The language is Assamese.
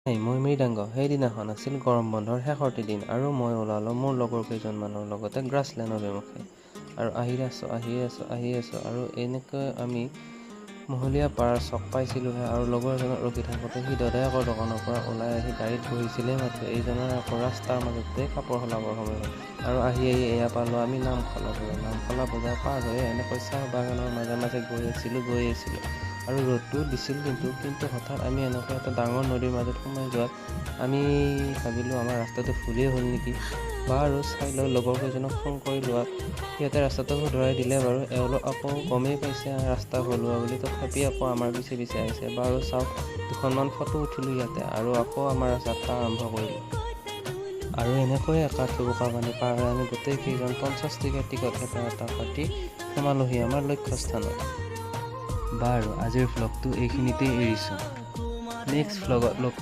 মই মৃদাংগ। সেইদিনাখন আছিল গৰম বন্ধৰ শেষৰটি দিন আৰু মই ওলালোঁ মোৰ লগৰ কেইজনমানৰ লগতে গ্ৰাছলেণ্ড অভিমুখে। আৰু আহি আছোঁ আৰু এনেকৈ আমি মহলীয়া পাৰৰ চক পাইছিলোঁহে আৰু লগৰ এজনক ৰখি থাকোঁতে সি দদায়েকৰ দোকানৰ পৰা ওলাই আহি গাড়ীত বহিছিলেই মাথো এইজনৰ আকৌ ৰাস্তাৰ মাজতে কাপোৰ সলাবৰ সময় হ'ল। আৰু আহি এয়া পালোঁ আমি নামখলা বজাৰ পাৰ হৈ এনেকৈ চাহ বাগানৰ মাজে মাজে গৈ আছিলোঁ আৰু ৰ'দটো দিছিল কিন্তু হঠাৎ আমি এনেকৈ এটা ডাঙৰ নদীৰ মাজত সোমাই যোৱাত আমি ভাবিলোঁ আমাৰ ৰাস্তাটো ভুলেই হ'ল নেকি। বাৰু চাই লৈ লগৰ কেইজনক ফোন কৰি লোৱাত সিহঁতে ৰাস্তাটো শুধৰাই দিলে বাৰু। এওঁলোক আকৌ গমেই পাইছে ৰাস্তা ভুলোৱা বুলি, তথাপি আকৌ আমাৰ পিছে আহিছে। বাৰু চাওক, দুখনমান ফটো উঠিলোঁ ইয়াতে আৰু আকৌ আমাৰ যাত্ৰা আৰম্ভ কৰিলোঁ। আৰু এনেকৈ একা থুবুকা পানী পাৰ হৈ আমি গোটেইকেইজন 50 টকীয়া টিকট এটা কাটি সোমালোহি আমাৰ লক্ষ্যস্থানত। বাৰু আজিৰ ভ্লগটো এইখিনিতেই এৰিছোঁ। নেক্সট ভ্লগত লগ